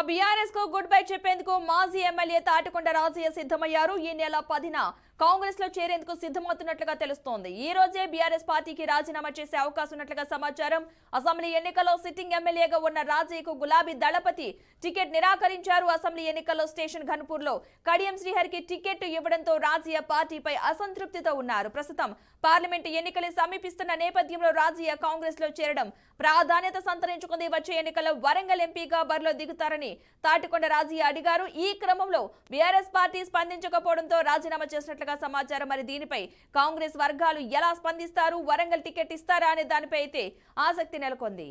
BRS కు good bye చెప్పేందుకు మాజీ ఎమ్మెల్యే తాటికొండ రాజయ్య సిద్ధమయ్యారు. ఈ నెల 10న కాంగ్రెస్ లో చేరేందుకు సిద్ధమవుతున్నట్లుగా తెలుస్తోంది. ఈ రోజే బీఆర్ఎస్ పార్టీకి రాజీనామా చేసే అవకాశం ఉన్నట్లుగా సమాచారం. అసెంబ్లీ ఎన్నికల్లో సిట్టింగ్ ఎమ్మెల్యేగా ఉన్న రాజయ్యకు గులాబీ దళపతి టికెట్ నిరాకరించారు. అసెంబ్లీ ఎన్నికల్లో స్టేషన్ ఘన్పూర్ లో కడియం శ్రీహరికి టికెట్ ఇవ్వడంతో రాజయ్య పార్టీపై అసంతృప్తితో ఉన్నారు. ప్రస్తుతం పార్లమెంటు ఎన్నికలు సమీపిస్తున్న నేపథ్యంలో రాజయ్య కాంగ్రెస్ లో చేరడం ప్రాధాన్యత సంతరించుకుంది. వచ్చే ఎన్నికల్లో వరంగల్ ఎంపీగా బరిలో దిగుతారని తాటికొండ రాజయ్య అడిగారు. ఈ క్రమంలో బీఆర్ఎస్ పార్టీ స్పందించకపోవడంతో రాజీనామా చేసినట్లుగా సమాచారం. మరి దీనిపై కాంగ్రెస్ వర్గాలు ఎలా స్పందిస్తారు, వరంగల్ టికెట్ ఇస్తారా అనే దానిపై అయితే ఆసక్తి నెలకొంది.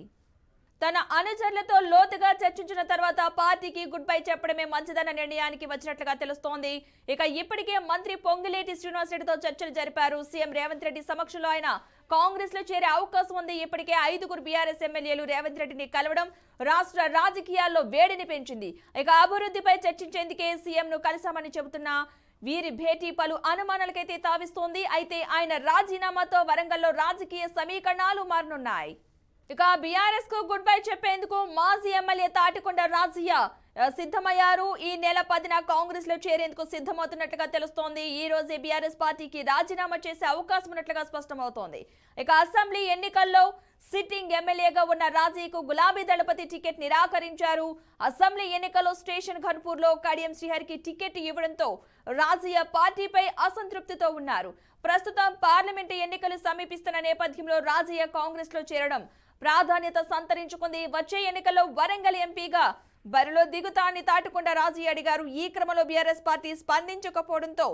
తన అనుచరులతో లోతుగా చర్చించిన తర్వాత పార్టీకి గుడ్ బై చెప్పడమే మంచిదన్న నిర్ణయానికి వచ్చినట్లుగా తెలుస్తోంది. ఇక ఇప్పటికే మంత్రి పొంగులేటి శ్రీనివాసరెడ్డితో చర్చలు జరిపారు. సీఎం రేవంత్ రెడ్డి సమక్షంలో ఆయన కాంగ్రెస్ లో చేరే అవకాశం ఉంది. ఇప్పటికే 5గురు బీఆర్ఎస్ ఎమ్మెల్యేలు రేవంత్ రెడ్డిని కలవడం రాష్ట్ర రాజకీయాల్లో వేడిని పెంచింది. ఇక అభివృద్ధిపై చర్చించేందుకే సీఎం ను కలిశామని చెబుతున్నా వీరి భేటీ పలు అనుమానాలకైతే తావిస్తోంది. అయితే ఆయన రాజీనామాతో వరంగల్లో రాజకీయ సమీకరణాలు మారనున్నాయి. ఇక బీఆర్ఎస్ కు గుడ్ బై చెప్పేందుకు మాజీ ఎమ్మెల్యే తాటికొండ రాజయ్య సిద్ధమయ్యారు. ఈ నెల 10న కాంగ్రెస్ లో చేరేందుకు సిద్ధమవుతున్నట్లుగా తెలుస్తోంది. ఈ రోజే బీఆర్ఎస్ పార్టీకి రాజీనామా చేసే అవకాశం ఉన్నట్లుగా స్పష్టమవుతోంది. ఇక అసెంబ్లీ ఎన్నికల్లో సిట్టింగ్ ఎమ్మెల్యేగా ఉన్న రాజయ్యకు గులాబీ దళపతి టికెట్ నిరాకరించారు. అసెంబ్లీ ఎన్నికల్లో స్టేషన్ ఘన్పూర్ లో కడియం శ్రీహరికి టికెట్ ఇవ్వడంతో రాజయ్య పార్టీపై అసంతృప్తితో ఉన్నారు. ప్రస్తుతం పార్లమెంటు ఎన్నికలు సమీపిస్తున్న నేపథ్యంలో రాజయ్య కాంగ్రెస్ లో చేరడం ప్రాధాన్యత సంతరించుకుంది. వచ్చే ఎన్నికల్లో వరంగల్ ఎంపీగా బరిలో దిగుతాన్ని తాటికొండ రాజయ్య అడిగారు. ఈ క్రమంలో బీఆర్ఎస్ పార్టీ స్పందించకపోవడంతో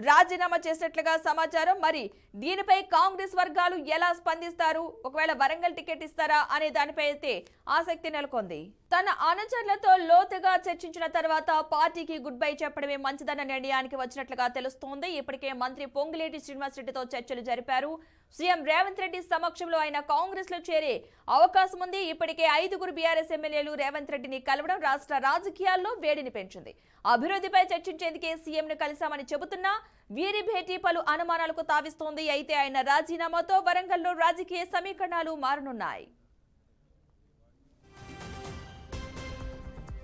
రాజీనామా చేసినట్లుగా సమాచారం. మరి దీనిపై కాంగ్రెస్ వర్గాలు ఎలా స్పందిస్తారు, ఒకవేళ వరంగల్ టికెట్ ఇస్తారా అనే దానిపై అయితే ఆసక్తి నెలకొంది. తన అనుచరులతో లోతుగా చర్చించిన తర్వాత పార్టీకి గుడ్ బై చెప్పడమే మంచిదన్న నిర్ణయానికి వచ్చినట్లుగా తెలుస్తోంది. ఇప్పటికే మంత్రి పొంగులేటి శ్రీనివాసరెడ్డితో చర్చలు జరిపారు. సీఎం రేవంత్ రెడ్డి సమక్షంలో ఆయన కాంగ్రెస్ లో చేరే అవకాశం ఉంది. ఇప్పటికే 5గురు బీఆర్ఎస్ ఎమ్మెల్యేలు రేవంత్ రెడ్డిని కలవడం రాష్ట్ర రాజకీయాల్లో వేడిని పెంచింది. అభివృద్ధిపై చర్చించేందుకే సీఎం ను కలిశామని చెబుతున్నా వీరి భేటీ పలు అనుమానాలకు తావిస్తోంది. అయితే ఆయన రాజీనామాతో వరంగల్లో రాజకీయ సమీకరణాలు మారనున్నాయి.